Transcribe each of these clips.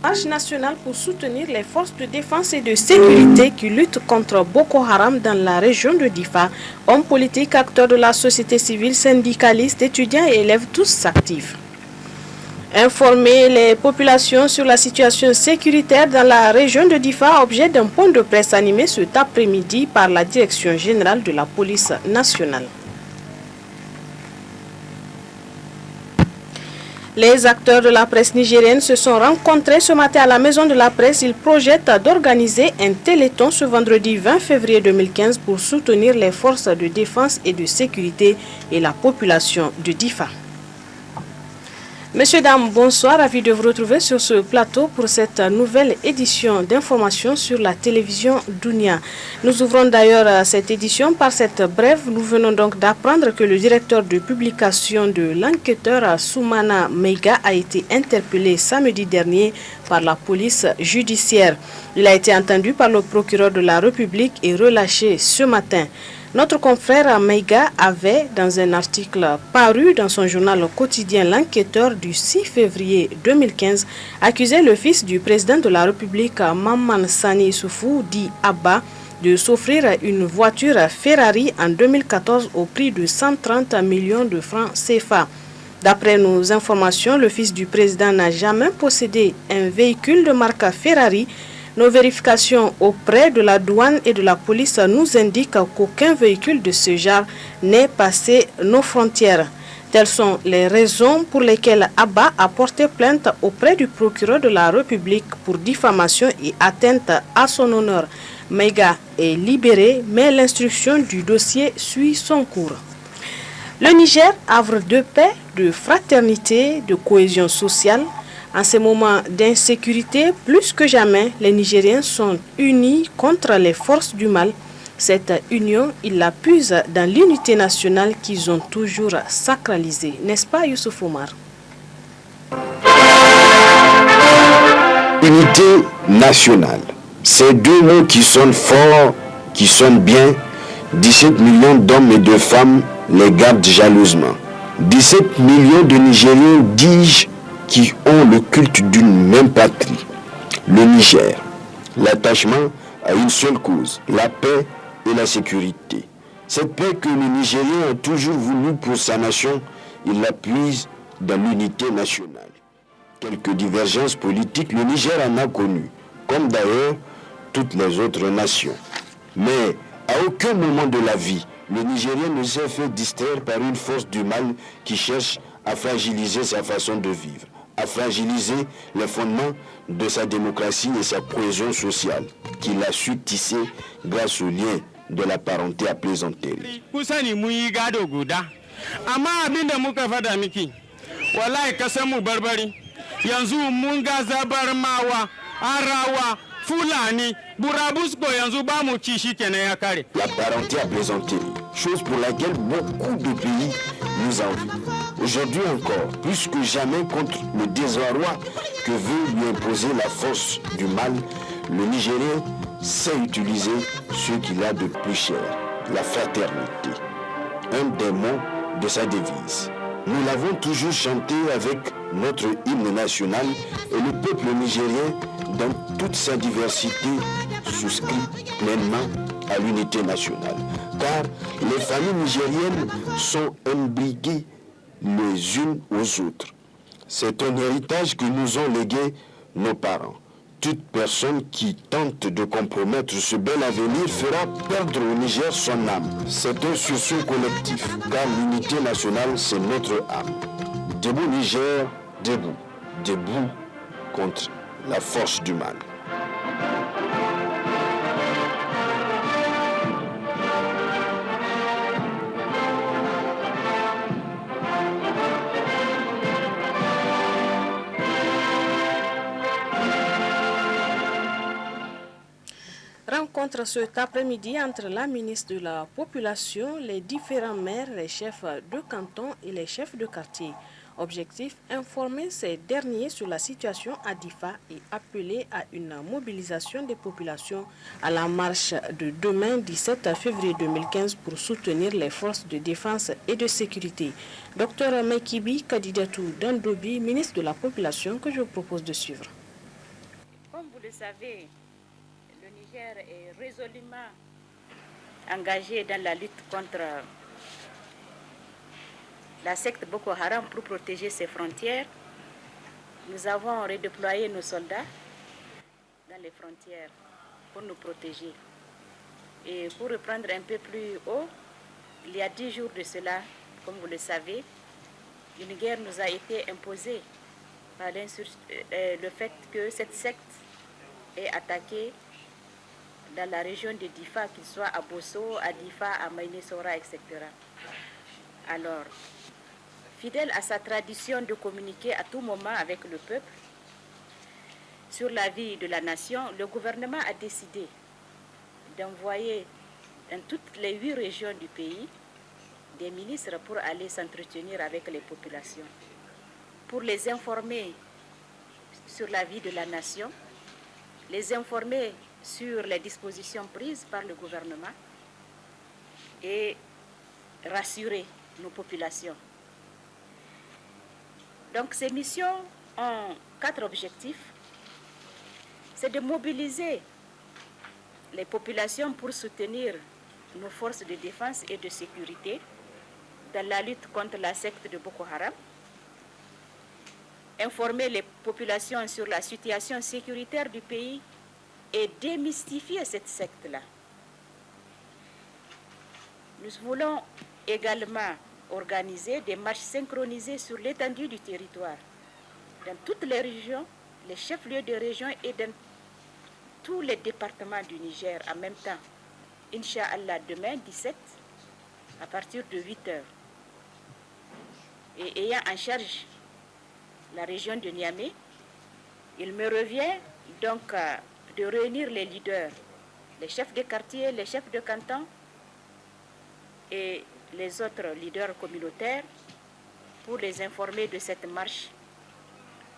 Marche nationale pour soutenir les forces de défense et de sécurité qui luttent contre Boko Haram dans la région de Difa. Hommes politiques, acteurs de la société civile, syndicalistes, étudiants et élèves, tous s'activent. Informer les populations sur la situation sécuritaire dans la région de Difa, objet d'un point de presse animé cet après-midi par la Direction générale de la police nationale. Les acteurs de la presse nigérienne se sont rencontrés ce matin à la Maison de la Presse. Ils projettent d'organiser un téléthon ce vendredi 20 février 2015 pour soutenir les forces de défense et de sécurité et la population de Difa. Messieurs, dames, bonsoir. Ravi de vous retrouver sur ce plateau pour cette nouvelle édition d'information sur la télévision Dunia. Nous ouvrons d'ailleurs cette édition par cette brève. Nous venons donc d'apprendre que le directeur de publication de l'enquêteur Soumana Meiga a été interpellé samedi dernier par la police judiciaire. Il a été entendu par le procureur de la République et relâché ce matin. Notre confrère Meiga avait, dans un article paru dans son journal quotidien L'Enquêteur du 6 février 2015, accusé le fils du président de la République, Maman Sani Issoufou, dit Abba, de s'offrir une voiture Ferrari en 2014 au prix de 130 millions de francs CFA. D'après nos informations, le fils du président n'a jamais possédé un véhicule de marque Ferrari. Nos vérifications auprès de la douane et de la police nous indiquent qu'aucun véhicule de ce genre n'est passé nos frontières. Telles sont les raisons pour lesquelles Abba a porté plainte auprès du procureur de la République pour diffamation et atteinte à son honneur. Meiga est libéré, mais l'instruction du dossier suit son cours. Le Niger, havre de paix, de fraternité, de cohésion sociale. En ces moments d'insécurité, plus que jamais, les Nigériens sont unis contre les forces du mal. Cette union, ils la puisent dans l'unité nationale qu'ils ont toujours sacralisée. N'est-ce pas, Youssouf Omar? Unité nationale. Ces deux mots qui sonnent fort, qui sonnent bien, 17 millions d'hommes et de femmes les gardent jalousement. 17 millions de Nigériens, dis-je, qui ont le culte d'une même patrie, le Niger. L'attachement à une seule cause, la paix et la sécurité. Cette paix que le Nigérien a toujours voulu pour sa nation, il la puise dans l'unité nationale. Quelques divergences politiques, le Niger en a connu, comme d'ailleurs toutes les autres nations. Mais à aucun moment de la vie, le Nigérien ne s'est fait distraire par une force du mal qui cherche à fragiliser sa façon de vivre, à fragiliser les fondements de sa démocratie et sa cohésion sociale, qu'il a su tisser grâce au lien de la parenté à plaisanterie. Fulani, Burabusko yanzu ba mu ci shi kenan ya kare. La parenté à plaisanterie, chose pour laquelle beaucoup de pays nous envient. Aujourd'hui encore, plus que jamais contre le désarroi que veut lui imposer la force du mal, le Nigérien sait utiliser ce qu'il a de plus cher, la fraternité. Un des mots de sa devise. Nous l'avons toujours chanté avec notre hymne national et le peuple nigérien, dans toute sa diversité, souscrit pleinement à l'unité nationale. Car les familles nigériennes sont imbriquées les unes aux autres. C'est un héritage que nous ont légué nos parents. Toute personne qui tente de compromettre ce bel avenir fera perdre au Niger son âme. C'est un sursaut collectif, car l'unité nationale, c'est notre âme. Debout Niger, debout. Debout contre la force du mal. Rencontre cet après-midi entre la ministre de la Population, les différents maires, les chefs de canton et les chefs de quartier. Objectif, informer ces derniers sur la situation à Difa et appeler à une mobilisation des populations à la marche de demain 17 février 2015 pour soutenir les forces de défense et de sécurité. Dr Mekibi Kadidatou Dandobi, ministre de la Population, que je vous propose de suivre. le savez, le Niger est résolument engagé dans la lutte contre la secte Boko Haram pour protéger ses frontières. Nous avons redéployé nos soldats dans les frontières pour nous protéger. Et pour reprendre un peu plus haut, il y a 10 jours de cela, comme vous le savez, une guerre nous a été imposée par le fait que cette secte est attaquée dans la région de Difa, qu'il soit à Bosso, à Difa, à Maïné-Sora, etc. Alors, fidèle à sa tradition de communiquer à tout moment avec le peuple sur la vie de la nation, le gouvernement a décidé d'envoyer dans toutes les 8 régions du pays des ministres pour aller s'entretenir avec les populations, pour les informer sur la vie de la nation, les informer sur les dispositions prises par le gouvernement et rassurer nos populations. Donc ces missions ont 4 objectifs. C'est de mobiliser les populations pour soutenir nos forces de défense et de sécurité dans la lutte contre la secte de Boko Haram, informer les populations sur la situation sécuritaire du pays et démystifier cette secte-là. Nous voulons également organiser des marches synchronisées sur l'étendue du territoire, dans toutes les régions, les chefs-lieux de région et dans tous les départements du Niger en même temps. Inch'Allah, demain 17, à partir de 8 heures. Et ayant en charge la région de Niamey, il me revient donc de réunir les leaders, les chefs de quartier, les chefs de canton et les autres leaders communautaires pour les informer de cette marche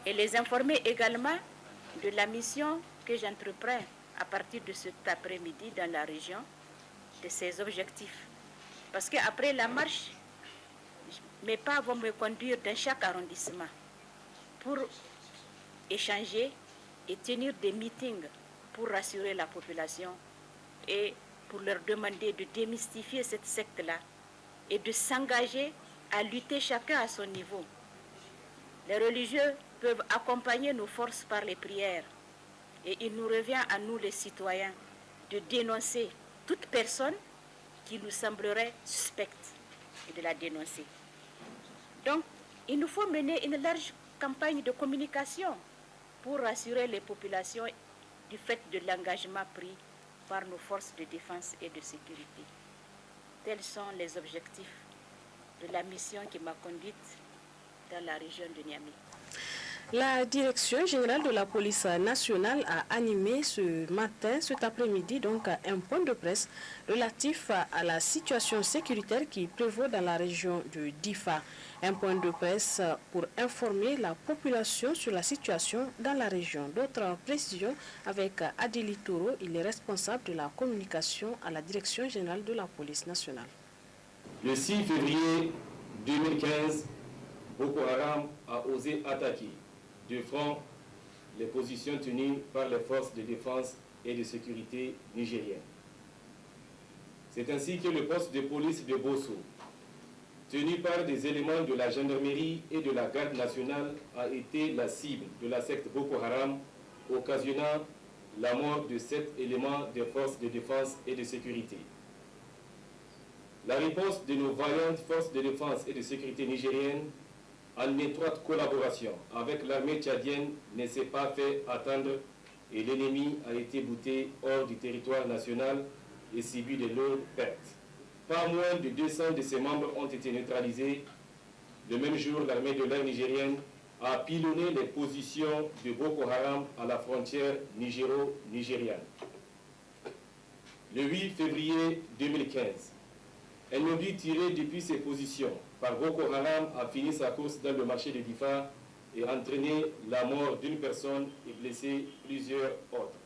et les informer également de la mission que j'entreprends à partir de cet après-midi dans la région, de ses objectifs. Parce qu'après la marche, mes pas vont me conduire dans chaque arrondissement pour échanger et tenir des meetings pour rassurer la population et pour leur demander de démystifier cette secte-là et de s'engager à lutter chacun à son niveau. Les religieux peuvent accompagner nos forces par les prières et il nous revient à nous les citoyens de dénoncer toute personne qui nous semblerait suspecte et de la dénoncer. Donc, il nous faut mener une large campagne de communication pour rassurer les populations du fait de l'engagement pris par nos forces de défense et de sécurité. Tels sont les objectifs de la mission qui m'a conduite dans la région de Niamey. La Direction générale de la police nationale a animé cet après-midi, donc un point de presse relatif à la situation sécuritaire qui prévaut dans la région de Difa. Un point de presse pour informer la population sur la situation dans la région. D'autres précisions avec Adili Touro, il est responsable de la communication à la Direction générale de la police nationale. Le 6 février 2015, Boko Haram a osé attaquer de front les positions tenues par les forces de défense et de sécurité nigériennes. C'est ainsi que le poste de police de Bosso, tenu par des éléments de la gendarmerie et de la garde nationale, a été la cible de la secte Boko Haram, occasionnant la mort de 7 éléments des forces de défense et de sécurité. La riposte de nos vaillantes forces de défense et de sécurité nigériennes, en étroite collaboration avec l'armée tchadienne, ne s'est pas fait attendre et l'ennemi a été bouté hors du territoire national et subi de lourdes pertes. Pas moins de 200 de ses membres ont été neutralisés. Le même jour, l'armée de l'air nigérienne a pilonné les positions de Boko Haram à la frontière nigéro-nigériane. Le 8 février 2015, un obus tiré depuis ses positions par Boko Haram a fini sa course dans le marché de Difa et entraîné la mort d'une personne et blessé plusieurs autres.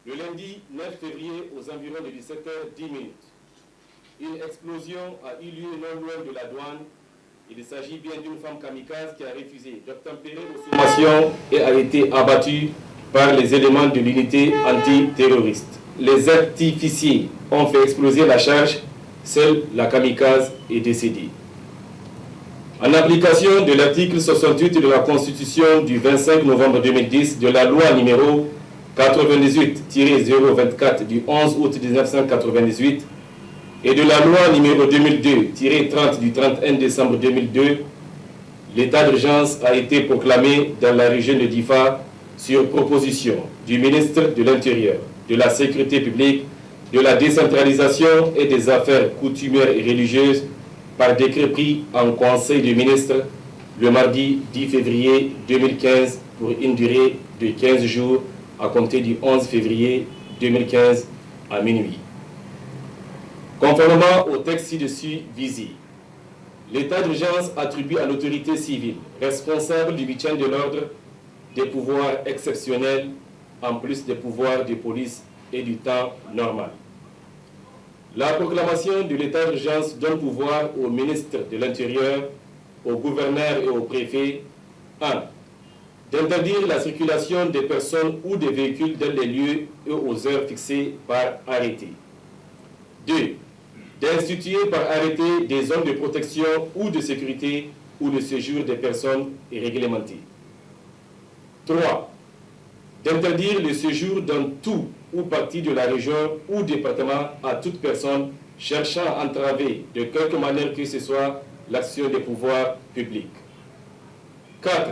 Le lundi 9 février, aux environs de 17h10, une explosion a eu lieu non loin de la douane. Il s'agit bien d'une femme kamikaze qui a refusé d'obtempérer aux sommations et a été abattue par les éléments de l'unité antiterroriste. Les artificiers ont fait exploser la charge, seule la kamikaze est décédée. En application de l'article 68 de la Constitution du 25 novembre 2010, de la loi numéro 98-024 du 11 août 1998 et de la loi numéro 2002-30 du 31 décembre 2002, l'état d'urgence a été proclamé dans la région de Difa sur proposition du ministre de l'Intérieur, de la Sécurité publique, de la décentralisation et des affaires coutumières et religieuses par décret pris en Conseil des ministres le mardi 10 février 2015 pour une durée de 15 jours à compter du 11 février 2015 à minuit. Conformément au texte ci-dessus visé, l'état d'urgence attribue à l'autorité civile responsable du maintien de l'ordre des pouvoirs exceptionnels en plus des pouvoirs de police et du temps normal. La proclamation de l'état d'urgence donne pouvoir au ministre de l'Intérieur, au gouverneur et au préfet 1. D'interdire la circulation des personnes ou des véhicules dans les lieux et aux heures fixées par arrêté. 2. D'instituer par arrêté des zones de protection ou de sécurité où le séjour des personnes est réglementé. 3. D'interdire le séjour dans tout ou partie de la région ou département à toute personne cherchant à entraver de quelque manière que ce soit l'action des pouvoirs publics. 4.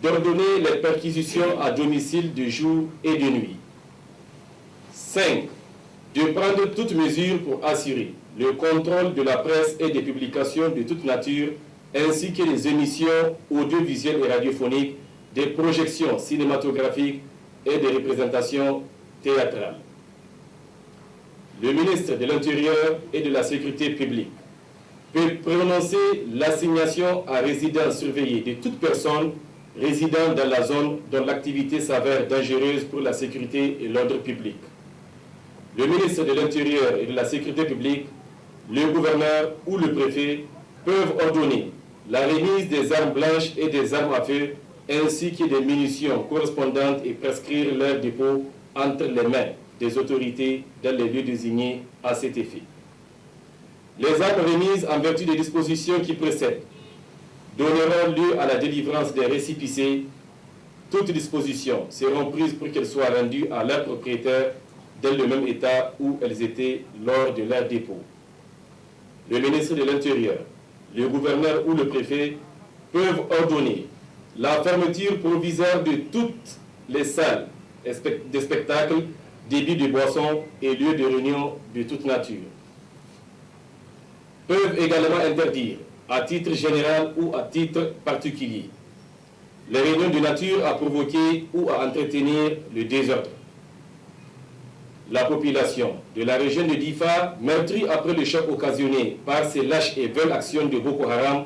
D'ordonner les perquisitions à domicile de jour et de nuit. 5. De prendre toute mesure pour assurer le contrôle de la presse et des publications de toute nature, ainsi que les émissions audiovisuelles et radiophoniques, des projections cinématographiques et des représentations théâtrales. Le ministre de l'Intérieur et de la Sécurité publique peut prononcer l'assignation à résidence surveillée de toute personne résidant dans la zone dont l'activité s'avère dangereuse pour la sécurité et l'ordre public. Le ministre de l'Intérieur et de la Sécurité publique, le gouverneur ou le préfet peuvent ordonner la remise des armes blanches et des armes à feu ainsi que des munitions correspondantes et prescrire leur dépôt entre les mains des autorités dans les lieux désignés à cet effet. Les armes remises en vertu des dispositions qui précèdent donneront lieu à la délivrance des récépissés. Toutes dispositions seront prises pour qu'elles soient rendues à leurs propriétaires dans le même état où elles étaient lors de leur dépôt. Le ministre de l'Intérieur, le gouverneur ou le préfet peuvent ordonner la fermeture provisoire de toutes les salles de spectacle, débits de boissons et lieux de réunion de toute nature. Peuvent également interdire, à titre général ou à titre particulier, les réunions de nature à provoquer ou à entretenir le désordre. La population de la région de Difa, meurtrie après le choc occasionné par ces lâches et veules actions de Boko Haram,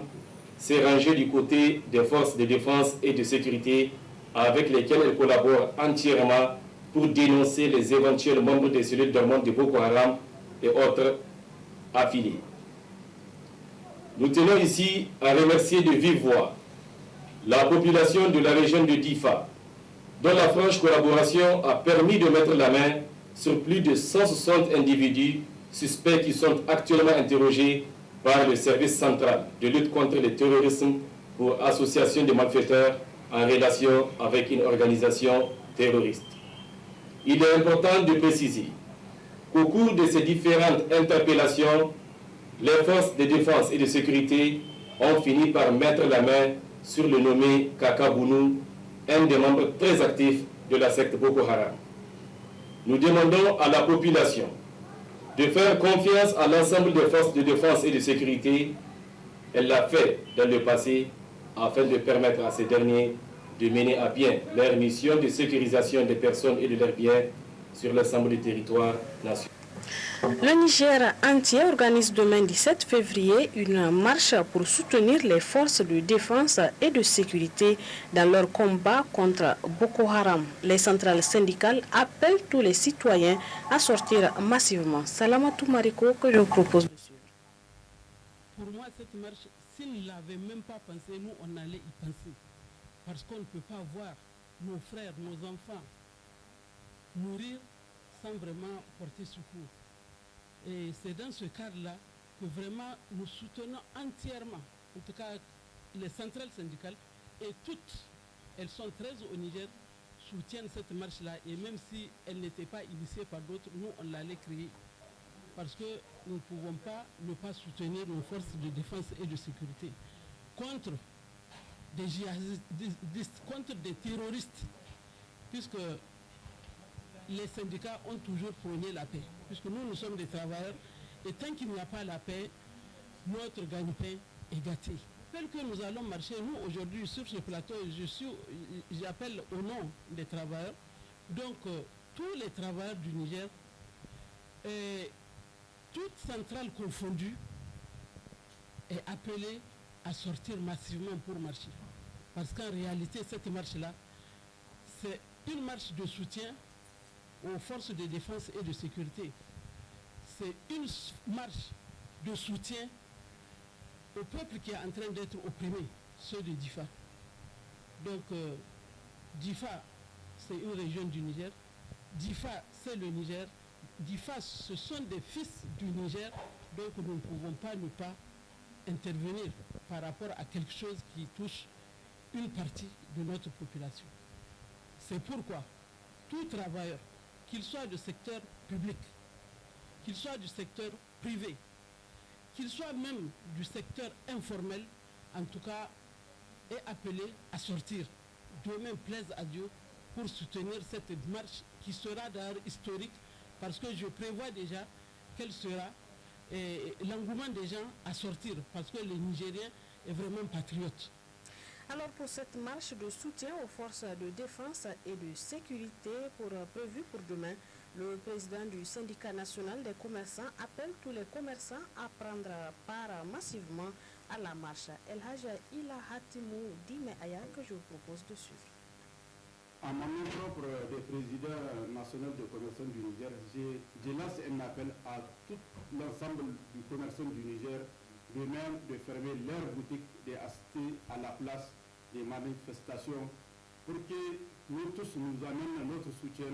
s'est rangée du côté des forces de défense et de sécurité avec lesquelles elle collabore entièrement pour dénoncer les éventuels membres des cellules dormantes de Boko Haram et autres affiliés. Nous tenons ici à remercier de vive voix la population de la région de Difa, dont la franche collaboration a permis de mettre la main sur plus de 160 individus suspects qui sont actuellement interrogés par le service central de lutte contre le terrorisme pour association de malfaiteurs en relation avec une organisation terroriste. Il est important de préciser qu'au cours de ces différentes interpellations, les forces de défense et de sécurité ont fini par mettre la main sur le nommé Kaka Bounou, un des membres très actifs de la secte Boko Haram. Nous demandons à la population de faire confiance à l'ensemble des forces de défense et de sécurité. Elle l'a fait dans le passé afin de permettre à ces derniers de mener à bien leur mission de sécurisation des personnes et de leurs biens sur l'ensemble du territoire national. Le Niger entier organise demain 17 février une marche pour soutenir les forces de défense et de sécurité dans leur combat contre Boko Haram. Les centrales syndicales appellent tous les citoyens à sortir massivement. Salamatou Mariko, que je vous propose de suivre. Pour moi, cette marche, s'ils ne l'avaient même pas pensé, nous, on allait y penser. Parce qu'on ne peut pas voir nos frères, nos enfants mourir sans vraiment porter secours. Et c'est dans ce cadre-là que vraiment nous soutenons entièrement, en tout cas les centrales syndicales, et toutes, elles sont 13 au Niger, soutiennent cette marche-là, et même si elle n'était pas initiée par d'autres, nous on l'allait créer. Parce que nous ne pouvons pas ne pas soutenir nos forces de défense et de sécurité contre des djihadistes, contre des terroristes, puisque les syndicats ont toujours prôné la paix, puisque nous sommes des travailleurs, et tant qu'il n'y a pas la paix, notre gagne-pain est gâté. Tel que nous allons marcher, nous aujourd'hui sur ce plateau, j'appelle au nom des travailleurs, donc tous les travailleurs du Niger, toute centrale confondue, est appelée à sortir massivement pour marcher. Parce qu'en réalité, cette marche-là, c'est une marche de soutien aux forces de défense et de sécurité. C'est une marche de soutien au peuple qui est en train d'être opprimé, ceux de Difa. Donc, Difa, c'est une région du Niger. Difa, c'est le Niger. Difa, ce sont des fils du Niger. Donc, nous ne pouvons pas ne pas intervenir par rapport à quelque chose qui touche une partie de notre population. C'est pourquoi tout travailleur, qu'il soit du secteur public, qu'il soit du secteur privé, qu'il soit même du secteur informel, en tout cas, est appelé à sortir. Demain, plaise à Dieu, pour soutenir cette marche qui sera d'ailleurs historique, parce que je prévois déjà quel sera l'engouement des gens à sortir, parce que le Nigérien est vraiment patriote. Alors pour cette marche de soutien aux forces de défense et de sécurité prévue pour demain, le président du syndicat national des commerçants appelle tous les commerçants à prendre part massivement à la marche. El Hadj Ila Hatimou Dime Aya, que je vous propose de suivre. En mon nom propre des présidents nationaux des commerçants du Niger, je lance un appel à tout l'ensemble du commerçant du Niger de même de fermer leurs boutiques, d'assister à la place des manifestations pour que nous tous nous amènent notre soutien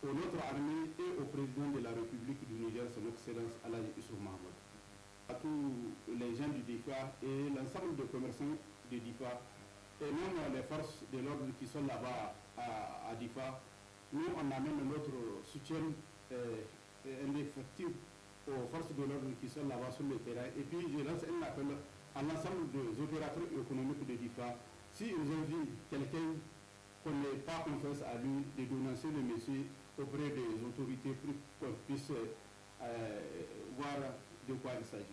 à notre armée et au président de la République du Niger, son Excellence Alhaji Issoufou Mahamadou. À tous les gens du DIFA et l'ensemble des commerçants de DIFA et même les forces de l'ordre qui sont là-bas à DIFA, nous on amène notre soutien indéfectible aux forces de l'ordre qui sont là-bas sur le terrain. Et puis je lance un appel à l'ensemble des opérateurs économiques de DIFA. S'ils ont vu quelqu'un qu'on n'ait pas confiance à lui, de dénoncer le monsieur auprès des autorités pour qu'on puisse voir de quoi il s'agit.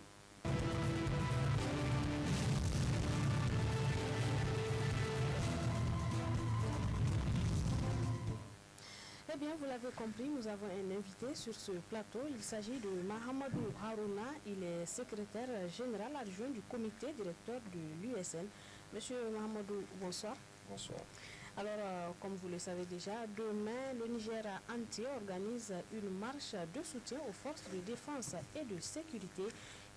Eh bien, vous l'avez compris, nous avons un invité sur ce plateau. Il s'agit de Mahamadou Harouna. Il est secrétaire général adjoint du comité directeur de l'USN. Monsieur Mahamadou, bonsoir. Bonsoir. Alors, comme vous le savez déjà, demain, le Niger entier organise une marche de soutien aux forces de défense et de sécurité.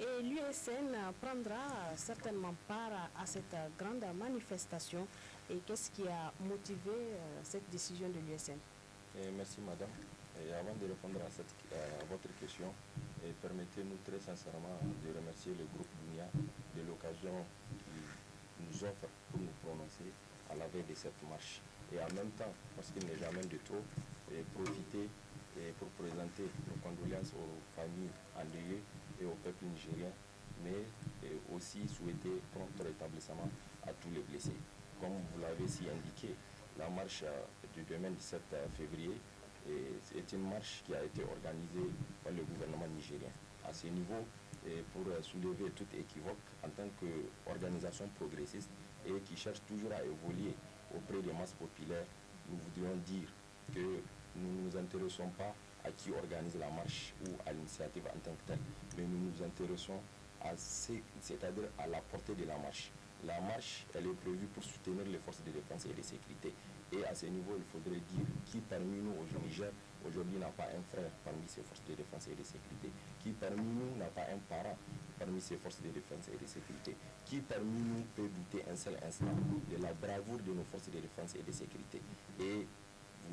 Et l'USN prendra certainement part à cette grande manifestation. Et qu'est-ce qui a motivé cette décision de l'USN? Merci madame. Et avant de répondre à votre question, permettez-nous très sincèrement de remercier le groupe Dunia de l'occasion qu'il nous offre pour nous prononcer à la veille de cette marche. Et en même temps, parce qu'il n'est jamais de trop, profiter pour présenter nos condoléances aux familles endeuillées et au peuple nigérien, mais aussi souhaiter prompt rétablissement à tous les blessés. Comme vous l'avez si indiqué, la marche du demain 17 février est une marche qui a été organisée par le gouvernement nigérien. À ce niveau, pour soulever toute équivoque en tant qu'organisation progressiste et qui cherche toujours à évoluer auprès des masses populaires, nous voudrions dire que nous ne nous intéressons pas à qui organise la marche ou à l'initiative en tant que telle, mais nous nous intéressons c'est-à-dire à la portée de la marche. La marche, elle est prévue pour soutenir les forces de défense et de sécurité. Et à ce niveau, il faudrait dire qui parmi nous au Niger aujourd'hui n'a pas un frère parmi ces forces de défense et de sécurité, qui parmi nous n'a pas un parent parmi ces forces de défense et de sécurité, qui parmi nous peut douter un seul instant de la bravoure de nos forces de défense et de sécurité. Et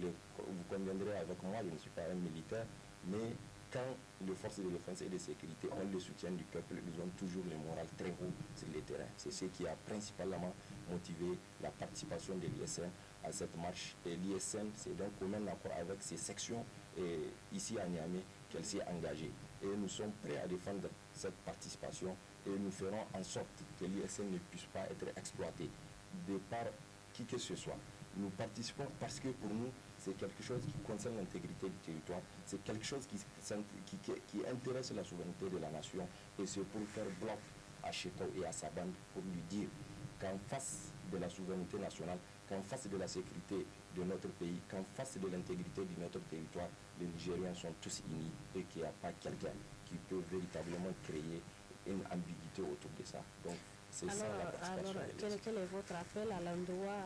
vous conviendrez avec moi, je ne suis pas un militaire, mais quand les forces de défense et de sécurité ont le soutien du peuple, ils ont toujours le moral très haut sur le terrain. C'est ce qui a principalement motivé la participation de l'ISN à cette marche. Et l'ISN, c'est d'un commun accord avec ses sections ici à Niamey qu'elle s'est engagée. Et nous sommes prêts à défendre cette participation et nous ferons en sorte que l'ISN ne puisse pas être exploité de par qui que ce soit. Nous participons parce que pour nous, c'est quelque chose qui concerne l'intégrité du territoire, c'est quelque chose qui intéresse la souveraineté de la nation, et c'est pour faire bloc à Cheto et à sa bande pour lui dire qu'en face de la souveraineté nationale, qu'en face de la sécurité de notre pays, qu'en face de l'intégrité de notre territoire, les Nigériens sont tous unis et qu'il n'y a pas quelqu'un qui peut véritablement créer une ambiguïté autour de ça. Donc, alors quel est votre appel à l'endroit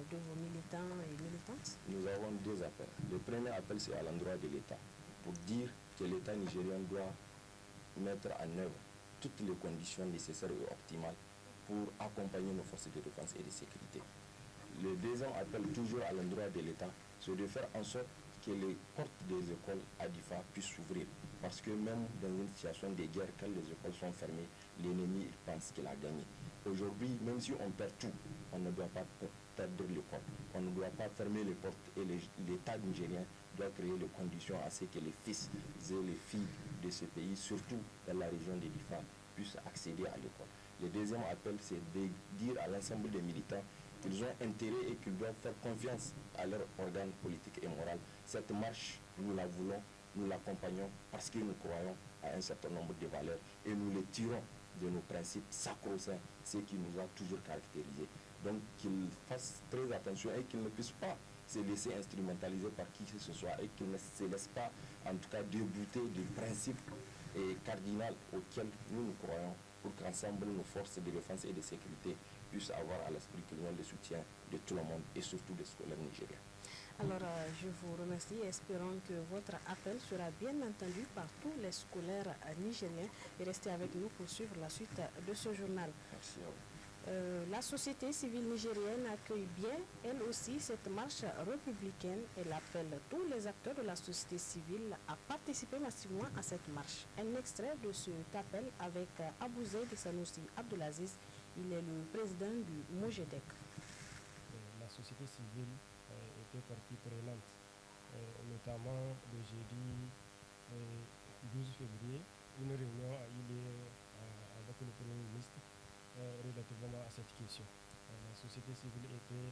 de vos militants et militantes? Nous avons deux appels. Le premier appel, c'est à l'endroit de l'État, pour dire que l'État nigérien doit mettre en œuvre toutes les conditions nécessaires et optimales pour accompagner nos forces de défense et de sécurité. Le deuxième appel, toujours à l'endroit de l'État, c'est de faire en sorte que les portes des écoles à Difa puissent s'ouvrir. Parce que même dans une situation de guerre, quand les écoles sont fermées, l'ennemi pense qu'il a gagné. Aujourd'hui, même si on perd tout, on ne doit pas perdre l'école. On ne doit pas fermer les portes et l'État nigérien doit créer les conditions à ce que les fils et les filles de ce pays, surtout dans la région de Difa, puissent accéder à l'école. Le deuxième appel, c'est de dire à l'ensemble des militants qu'ils ont intérêt et qu'ils doivent faire confiance à leurs organes politiques et moraux. Cette marche, nous la voulons, nous l'accompagnons parce que nous croyons à un certain nombre de valeurs et nous les tirons de nos principes sacro-saints, ce qui nous a toujours caractérisés. Donc qu'ils fassent très attention et qu'ils ne puissent pas se laisser instrumentaliser par qui que ce soit et qu'ils ne se laissent pas, en tout cas, débouter des principes cardinaux auxquels nous croyons, pour qu'ensemble nos forces de défense et de sécurité puissent avoir à l'esprit qu'ils ont le soutien de tout le monde et surtout des scolaires nigériens. Alors, je vous remercie, espérons que votre appel sera bien entendu par tous les scolaires nigériens, et restez avec nous pour suivre la suite de ce journal. Merci à vous. La société civile nigérienne accueille bien, elle aussi, cette marche républicaine. Elle appelle tous les acteurs de la société civile à participer massivement à cette marche. Un extrait de cet appel avec Abouzaïd Sanoussi Abdelaziz, il est le président du Mojedec. La société civile était partie prenante, notamment le jeudi 12 février, une réunion a eu lieu avec le Premier ministre relativement à cette question. La société civile était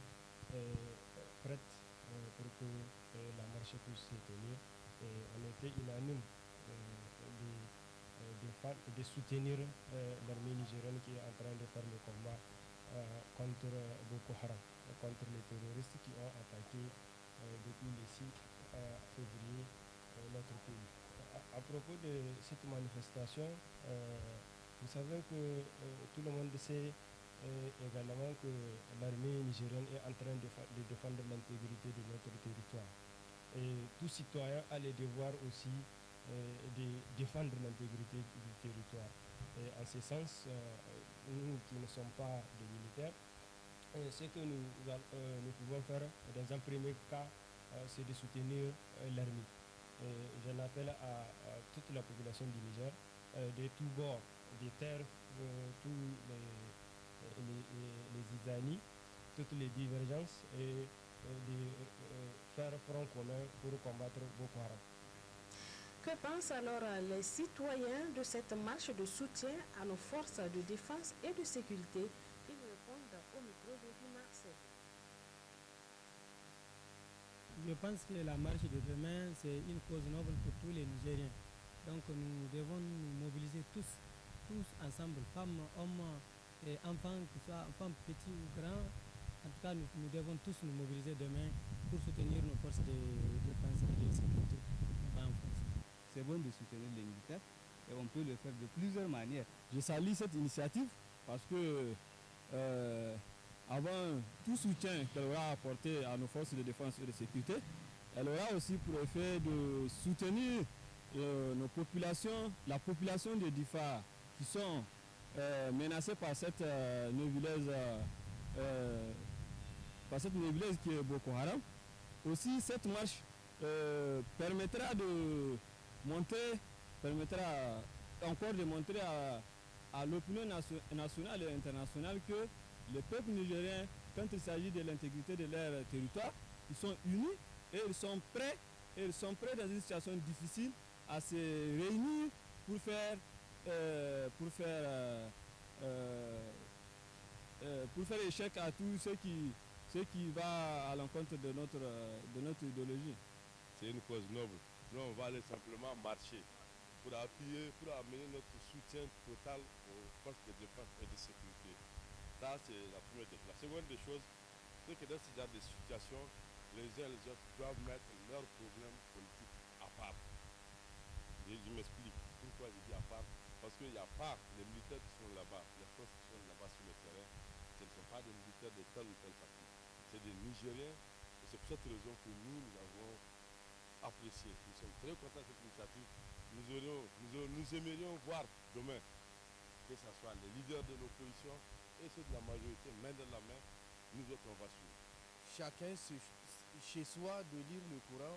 prête pour que la marche puisse se tenir et on était unanime de soutenir l'armée nigérienne qui est en train de faire le combat contre Boko Haram, contre les terroristes qui ont attaqué depuis le 6 février notre pays. À propos de cette manifestation, vous savez que tout le monde sait également que l'armée nigérienne est en train de défendre l'intégrité de notre territoire. Et tout citoyen a le devoir aussi de défendre l'intégrité du territoire. Et en ce sens, nous qui ne sommes pas des militaires, ce que nous pouvons faire dans un premier cas, c'est de soutenir l'armée. J'en appelle à toute la population du Niger, de tous bords, des terres, tous les isanies, toutes les divergences, et de faire front commun pour combattre Boko Haram. Que pensent alors les citoyens de cette marche de soutien à nos forces de défense et de sécurité? Ils répondent au micro de Dima Seb. Je pense que la marche de demain, c'est une cause noble pour tous les Nigériens. Donc nous devons nous mobiliser tous ensemble, femmes, hommes et enfants, que ce soit enfants petits ou grands. En tout cas, nous devons tous nous mobiliser demain pour soutenir nos forces de défense et de sécurité. C'est bon de soutenir les militaires et on peut le faire de plusieurs manières. Je salue cette initiative parce que avant tout soutien qu'elle aura apporté à nos forces de défense et de sécurité, elle aura aussi pour effet de soutenir nos populations, la population de Difa qui sont menacées par cette nébuleuse qui est Boko Haram. Aussi, cette marche permettra encore de montrer à l'opinion nationale et internationale que les peuples nigériens, quand il s'agit de l'intégrité de leur territoire, ils sont unis et ils sont prêts dans une situation difficile à se réunir pour faire échec à tout ce qui va à l'encontre de notre idéologie. C'est une cause noble. Nous, on va aller simplement marcher pour appuyer, pour amener notre soutien total aux forces de défense et de sécurité. Ça, c'est la première chose. La seconde des choses, c'est que dans ce genre de situation, les uns et les autres doivent mettre leurs problèmes politiques à part. Je m'explique. Pourquoi je dis à part? Parce qu'il n'y a pas les militaires qui sont là-bas, les forces qui sont là-bas sur le terrain, ce ne sont pas des militaires de tel ou tel parti. C'est des Nigériens, et c'est pour cette raison que nous avons apprécié. Nous sommes très contents de cette initiative. Nous aimerions voir demain que ce soit les leaders de l'opposition et ceux de la majorité, main dans la main, nous autres on va suivre. Chacun chez soi de lire le Coran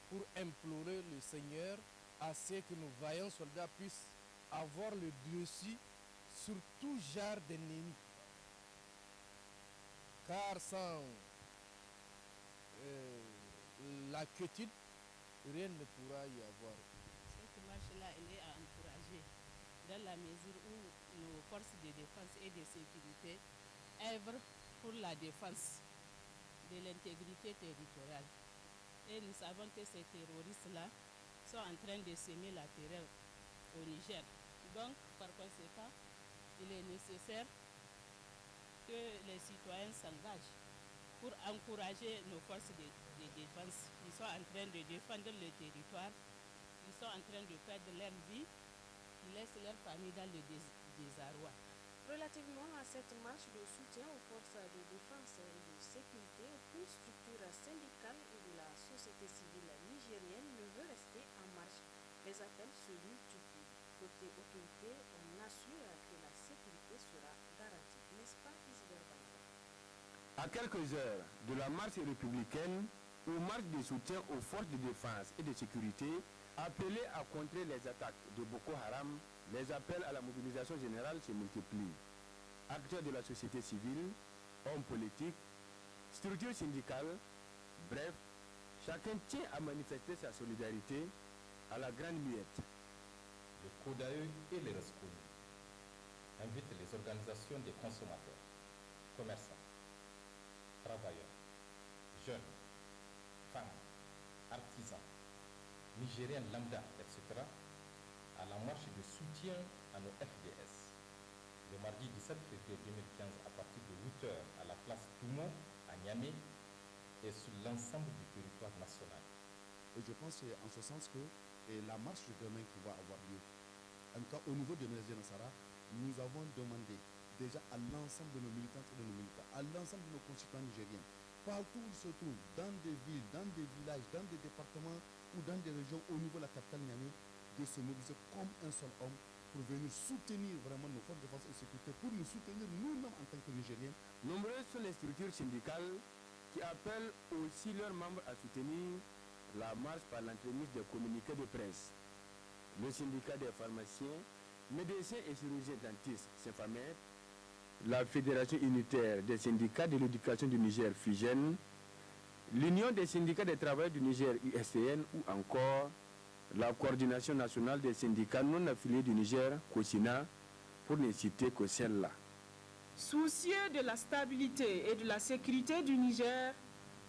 pour implorer le Seigneur à ce que nos vaillants soldats puissent avoir le dessus sur tout genre d'ennemis. Car sans la quiétude, rien ne pourra y avoir. Cette marche-là, elle est à encourager dans la mesure où nos forces de défense et de sécurité œuvrent pour la défense de l'intégrité territoriale. Et nous savons que ces terroristes-là sont en train de semer la terreur au Niger. Donc, par conséquent, il est nécessaire que les citoyens s'engagent pour encourager nos forces de défense qui sont en train de défendre le territoire, qui sont en train de perdre leur vie, qui laissent leur famille dans le désarroi. Relativement à cette marche de soutien aux forces de défense et de sécurité, aucune structure syndicale ou de la société civile nigérienne ne veut rester en marche. Les appels se multiplient. Côté autorité, on assure que la sécurité sera garantie. N'est-ce pas, Isabelle Banda? À quelques heures de la marche républicaine, ou marche de soutien aux forces de défense et de sécurité, appelées à contrer les attaques de Boko Haram, les appels à la mobilisation générale se multiplient. Acteurs de la société civile, hommes politiques, structures syndicales, bref, chacun tient à manifester sa solidarité à la grande muette. Le CODAE et les RESCONI invitent les organisations des consommateurs, commerçants, travailleurs, jeunes, femmes, artisans, Nigériens lambda, etc., à la marche de soutien à nos FDS. Le mardi 17 février 2015, à partir de 8h, à la place Toumo, à Niamey, et sur l'ensemble du territoire national. Et je pense en ce sens que la marche de demain qui va avoir lieu, en tout cas au niveau de Ménazé Nassara, nous avons demandé déjà à l'ensemble de nos militantes et de nos militants, à l'ensemble de nos concitoyens nigériens, partout où ils se trouvent, dans des villes, dans des villages, dans des départements ou dans des régions au niveau de la capitale Niamey, de se mobiliser comme un seul homme pour venir soutenir vraiment nos forces de défense et de sécurité, pour nous soutenir nous-mêmes en tant que Nigériens. Nombreuses sont les structures syndicales qui appellent aussi leurs membres à soutenir la marche par l'entremise des communiqués de presse. Le syndicat des pharmaciens, médecins et chirurgiens dentistes, SYNFAMED, la Fédération unitaire des syndicats de l'éducation du Niger, FUGEN, l'Union des syndicats des travailleurs du Niger, USCN, ou encore la Coordination nationale des syndicats non affiliés du Niger, COSINA, pour ne citer que celle-là. Soucieux de la stabilité et de la sécurité du Niger,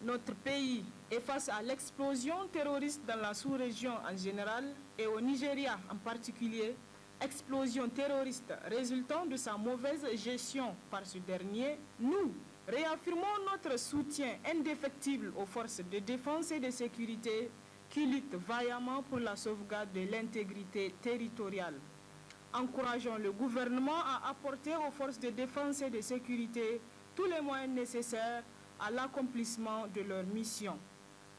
notre pays est face à l'explosion terroriste dans la sous-région en général et au Nigeria en particulier, explosion terroriste résultant de sa mauvaise gestion par ce dernier, nous réaffirmons notre soutien indéfectible aux forces de défense et de sécurité qui luttent vaillamment pour la sauvegarde de l'intégrité territoriale. Encourageons le gouvernement à apporter aux forces de défense et de sécurité tous les moyens nécessaires à l'accomplissement de leur mission.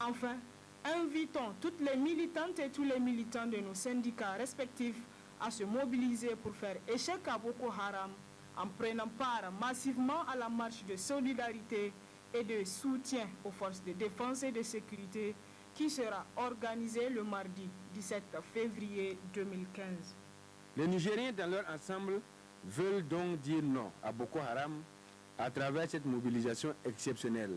Enfin, invitons toutes les militantes et tous les militants de nos syndicats respectifs à se mobiliser pour faire échec à Boko Haram en prenant part massivement à la marche de solidarité et de soutien aux forces de défense et de sécurité qui sera organisée le mardi 17 février 2015. Les Nigériens dans leur ensemble veulent donc dire non à Boko Haram à travers cette mobilisation exceptionnelle.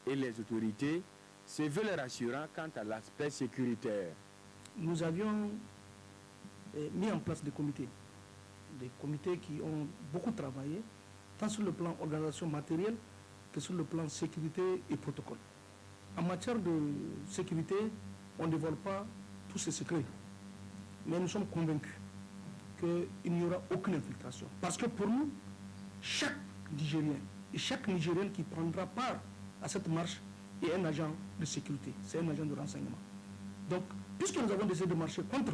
Et les autorités se veulent rassurants quant à l'aspect sécuritaire. Nous avions mis en place des comités qui ont beaucoup travaillé, tant sur le plan organisation matérielle que sur le plan sécurité et protocole. En matière de sécurité, on ne dévoile pas tous ces secrets, mais nous sommes convaincus qu'il n'y aura aucune infiltration. Parce que pour nous, chaque Nigérien et chaque Nigérienne qui prendra part à cette marche est un agent de sécurité, c'est un agent de renseignement. Donc, puisque nous avons décidé de marcher contre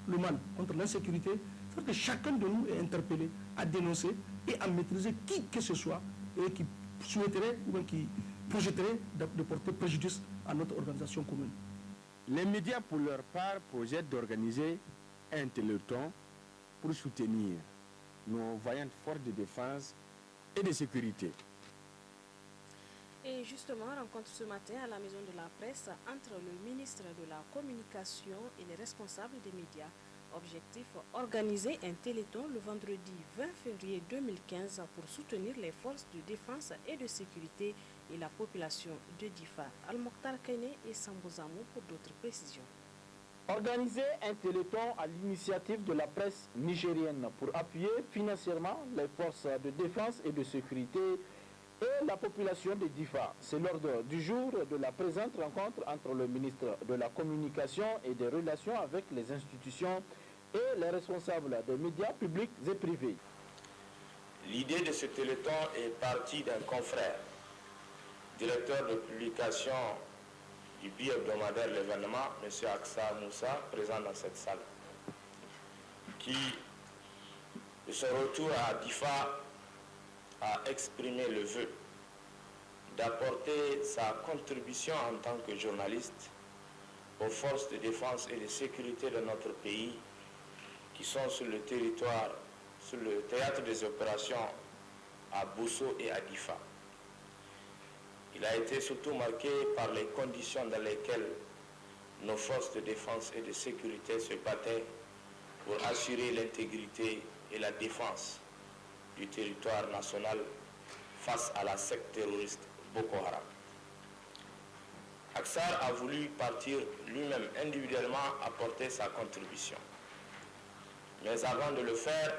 le mal, contre l'insécurité, c'est que chacun de nous est interpellé à dénoncer et à maîtriser qui que ce soit et qui souhaiterait ou bien qui projetterait de porter préjudice à notre organisation commune. Les médias, pour leur part, projettent d'organiser un téléthon pour soutenir nos vaillantes forces de défense et de sécurité. Et justement, rencontre ce matin à la Maison de la Presse entre le ministre de la Communication et les responsables des médias. Objectif, organiser un téléthon le vendredi 20 février 2015 pour soutenir les forces de défense et de sécurité et la population de Difa. Al-Mokhtar Kene et Sambozamo pour d'autres précisions. Organiser un téléthon à l'initiative de la presse nigérienne pour appuyer financièrement les forces de défense et de sécurité et la population de Difa. C'est l'ordre du jour de la présente rencontre entre le ministre de la Communication et des Relations avec les institutions et les responsables des médias publics et privés. L'idée de ce téléthon est partie d'un confrère, directeur de publication du bi-hebdomadaire L'événement, M. Aksa Moussa, présent dans cette salle, qui, de son retour à Difa, a exprimé le vœu d'apporter sa contribution en tant que journaliste aux forces de défense et de sécurité de notre pays qui sont sur le territoire, sur le théâtre des opérations à Bosso et à Difa. Il a été surtout marqué par les conditions dans lesquelles nos forces de défense et de sécurité se battaient pour assurer l'intégrité et la défense du territoire national face à la secte terroriste Boko Haram. Aksar a voulu partir lui-même individuellement apporter sa contribution. Mais avant de le faire,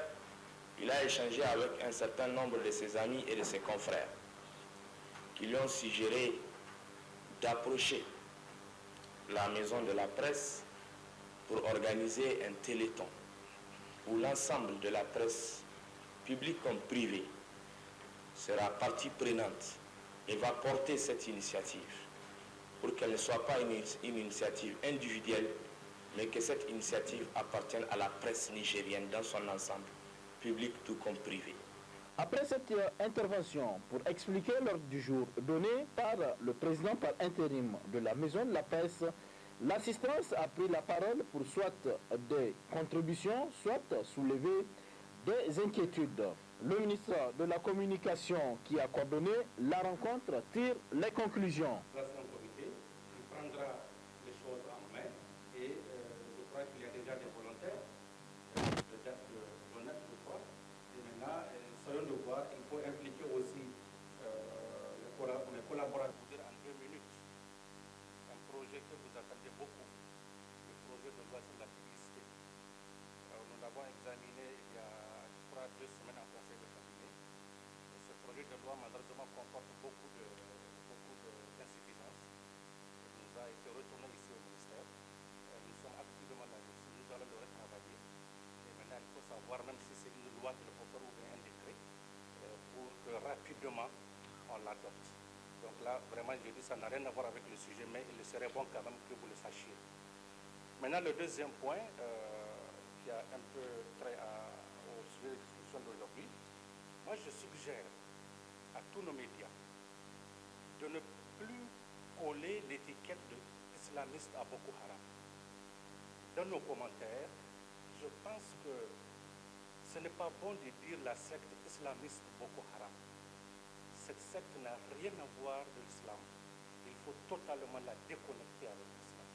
il a échangé avec un certain nombre de ses amis et de ses confrères qui lui ont suggéré d'approcher la maison de la presse pour organiser un téléthon où l'ensemble de la presse, publique comme privée, sera partie prenante et va porter cette initiative pour qu'elle ne soit pas une initiative individuelle, mais que cette initiative appartienne à la presse nigérienne dans son ensemble, public tout comme privé. Après cette intervention, pour expliquer l'ordre du jour donné par le président par intérim de la Maison de la Presse, l'assistance a pris la parole pour soit des contributions, soit soulever des inquiétudes. Le ministre de la Communication qui a coordonné la rencontre tire les conclusions. Un comité qui prendra les choses en main et je crois qu'il y a déjà des volontaires, peut-être honnêtes je crois. Et maintenant, soyons de voir, il faut impliquer aussi les collaborateurs. En 2 minutes, un projet que vous attendez beaucoup, le projet de loi sur la publicité. Nous l'avons examiné il y a 2 semaines en conseil de cabinet. Ce projet de loi malheureusement comporte beaucoup d'insuffisances. Il nous a été retourné ici au ministère. Nous sommes activement là-dessus, nous allons le retravailler. Et maintenant il faut savoir même si c'est une loi qui le peut faire ou bien un décret pour que rapidement on l'adopte. Donc là vraiment je dis ça n'a rien à voir avec le sujet, mais il serait bon quand même que vous le sachiez. Maintenant le deuxième point qui a un peu trait au sujet de discussion d'aujourd'hui, moi je suggère à tous nos médias de ne plus coller l'étiquette d'islamiste à Boko Haram. Dans nos commentaires, je pense que ce n'est pas bon de dire la secte islamiste Boko Haram. Cette secte n'a rien à voir de l'islam. Il faut totalement la déconnecter avec l'islam.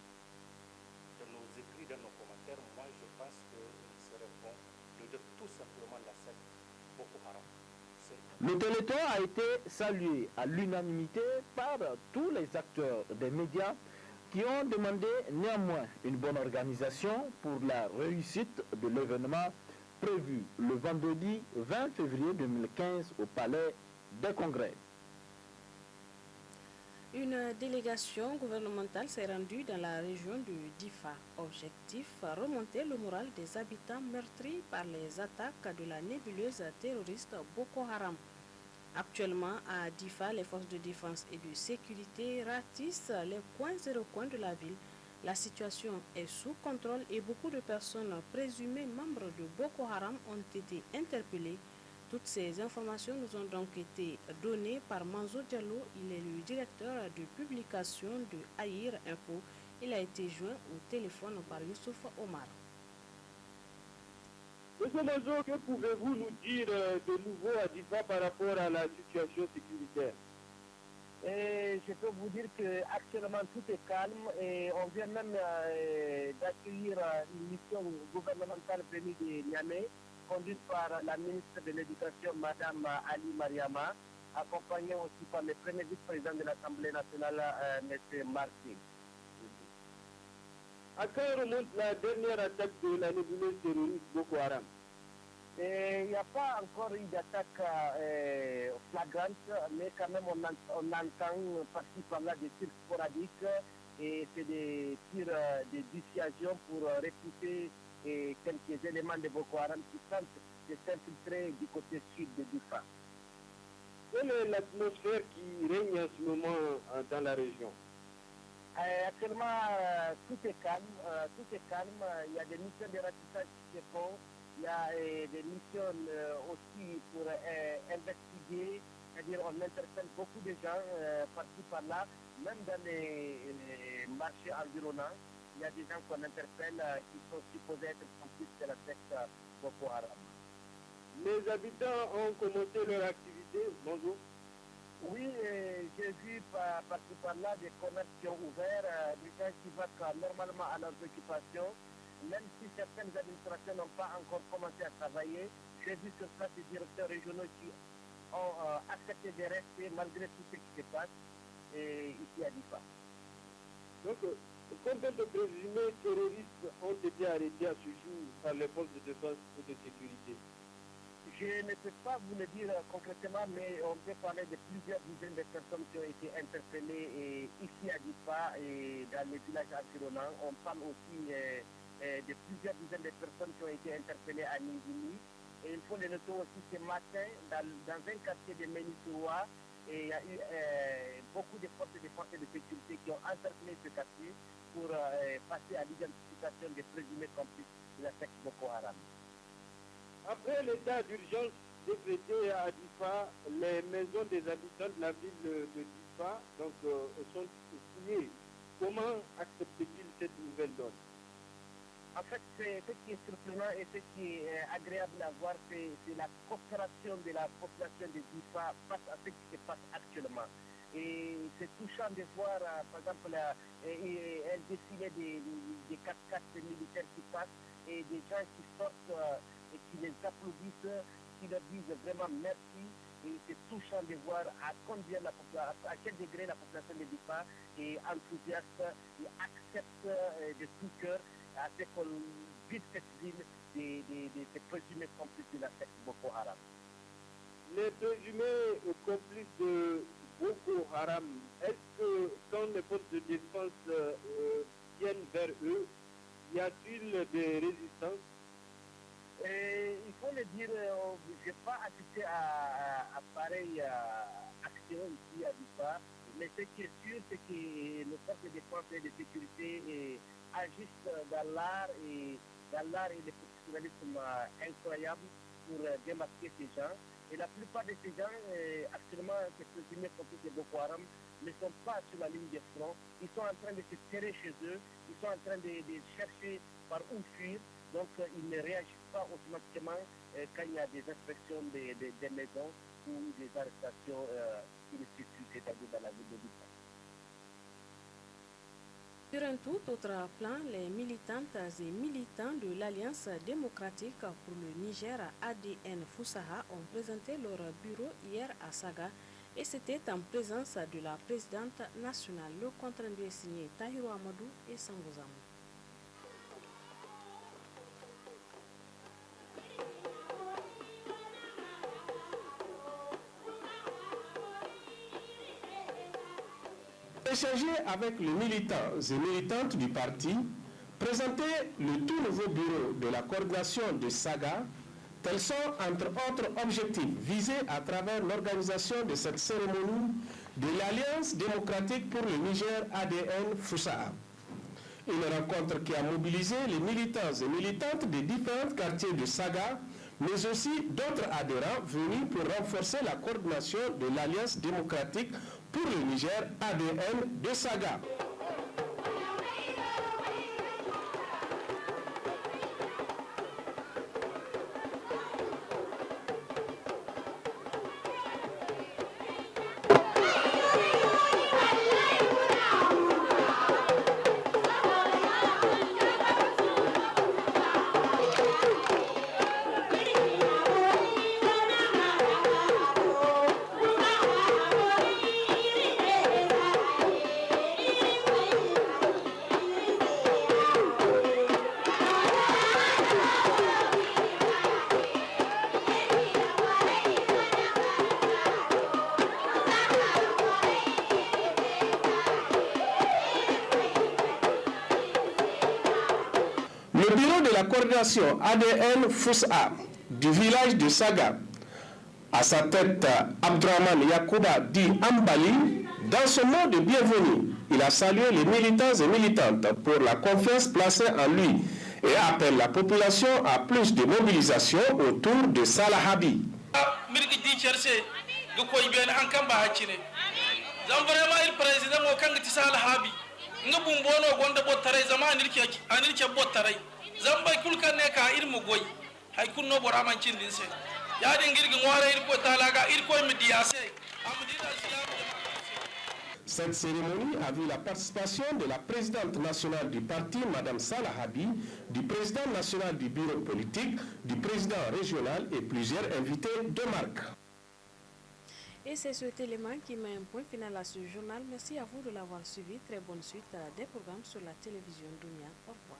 Dans nos écrits, dans nos commentaires, moi je pense qu'il serait bon de dire tout simplement la secte Boko Haram. Le Téléthon a été salué à l'unanimité par tous les acteurs des médias qui ont demandé néanmoins une bonne organisation pour la réussite de l'événement prévu le vendredi 20 février 2015 au Palais des Congrès. Une délégation gouvernementale s'est rendue dans la région de Difa. Objectif, remonter le moral des habitants meurtris par les attaques de la nébuleuse terroriste Boko Haram. Actuellement, à Difa, les forces de défense et de sécurité ratissent les coins et recoins de la ville. La situation est sous contrôle et beaucoup de personnes présumées membres de Boko Haram ont été interpellées. Toutes ces informations nous ont donc été données par Manzo Diallo. Il est le directeur de publication de Aïr Info. Il a été joint au téléphone par Youssouf Omar. Monsieur Manzo, que pouvez-vous nous dire de nouveau à Difa par rapport à la situation sécuritaire? Je peux vous dire qu'actuellement tout est calme et on vient même d'accueillir une mission gouvernementale venue de Niamey, conduite par la ministre de l'Éducation, Madame Ali Mariama, accompagnée aussi par le premier vice-président de l'Assemblée nationale, M. Martin. À quand remonte la dernière attaque de la nébuleuse terroriste Boko Haram? Il n'y a pas encore eu d'attaque flagrante, mais quand même on entend par-ci par-là des tirs sporadiques et c'est des tirs de dissuasion pour repousser quelques éléments de Boko Haram qui tentent de s'infiltrer du côté sud de Difa. Quelle est l'atmosphère qui règne en ce moment dans la région? Actuellement, tout est calme. Il y a des missions de ratissage qui se font. Il y a des missions aussi pour investiguer. C'est-à-dire on interpelle beaucoup de gens par-ci par-là, même dans les marchés environnants. Il y a des gens qu'on interpelle qui sont supposés être complices de la secte Boko Haram. Les habitants ont commencé leur activité, bonjour. Oui, j'ai vu par-ci par-là des commerces qui ont ouvert, des gens qui vont normalement à leurs occupations. Même si certaines administrations n'ont pas encore commencé à travailler, j'ai vu sur place des directeurs régionaux qui ont accepté de rester malgré tout ce qui se passe ici à Difa. Donc, combien de présumés terroristes ont été arrêtés à ce jour par les forces de défense et de sécurité? Je ne peux pas vous le dire concrètement, mais on peut parler de plusieurs dizaines de personnes qui ont été interpellées ici à Difa et dans les villages environnants. On parle aussi de plusieurs dizaines de personnes qui ont été interpellées à Ningini. Et il faut le noter aussi ce matin, dans un quartier de Ménissoua, il y a eu beaucoup de forces de défense et de sécurité qui ont encerclé ce quartier pour passer à l'identification des présumés complices de la secte Boko Haram. Après l'état d'urgence décrété à Difa, les maisons des habitants de la ville de Difa sont fouillées. Comment acceptent-ils cette nouvelle donne? En fait, ce qui est surprenant et ce qui est agréable à voir, c'est la coopération de la population de Difa face à ce qui se passe actuellement. Et c'est touchant de voir, par exemple, un défilé des 4x4 militaires qui passent et des gens qui sortent et qui les applaudissent, qui leur disent vraiment merci. Et c'est touchant de voir à quel degré la population de Difa est enthousiaste et accepte de tout cœur à ce qu'on vide cette ville des présumés complices de la secte Boko Haram. Les présumés complices de Boko Haram, est-ce que quand les forces de défense viennent vers eux, y a-t-il des résistances? Il faut le dire, je n'ai pas assisté à pareille action ici à Difa, mais ce qui est sûr, c'est que les forces de défense et de sécurité agissent dans l'art et le professionnalisme incroyable pour démasquer ces gens. Et la plupart de ces gens, actuellement, c'est présumé complices de Boko Haram, ne sont pas sur la ligne de front. Ils sont en train de se terrer chez eux. Ils sont en train de chercher par où fuir. Donc, ils ne réagissent pas automatiquement quand il y a des inspections des maisons ou des arrestations inexpliquées, c'est-à-dire dans la ville de Difa. Sur un tout autre plan, les militantes et militants de l'Alliance démocratique pour le Niger ADN Foussaha ont présenté leur bureau hier à Saga et c'était en présence de la présidente nationale. Le compte rendu est signé Tahiro Amadou et Sangozamou. Échanger avec les militants et militantes du parti, présenter le tout nouveau bureau de la coordination de Saga, tels sont entre autres objectifs visés à travers l'organisation de cette cérémonie de l'Alliance démocratique pour le Niger ADN Foussaha. Une rencontre qui a mobilisé les militants et militantes des différents quartiers de Saga, mais aussi d'autres adhérents venus pour renforcer la coordination de l'Alliance démocratique pour le Niger ADN de Saga. Le bureau de la coordination ADN Foussaha du village de Saga, à sa tête Abdraman Yakouba dit Ambali, dans son mot de bienvenue, il a salué les militants et militantes pour la confiance placée en lui et appelle la population à plus de mobilisation autour de Salah Habi. nga bumbono gonda bottare zama anirke bottare zambay kulkan ne ka irmu goy hay kunno boraman cindin se ya dingirgi ngwara irko talaga irko midiyase amdina Cette cérémonie a vu la participation de la présidente nationale du parti, Mme Salah Habi, du président national du bureau politique, du président régional et plusieurs invités de marque. Et c'est cet élément qui met un point final à ce journal. Merci à vous de l'avoir suivi. Très bonne suite des programmes sur la télévision Dunia. Au revoir.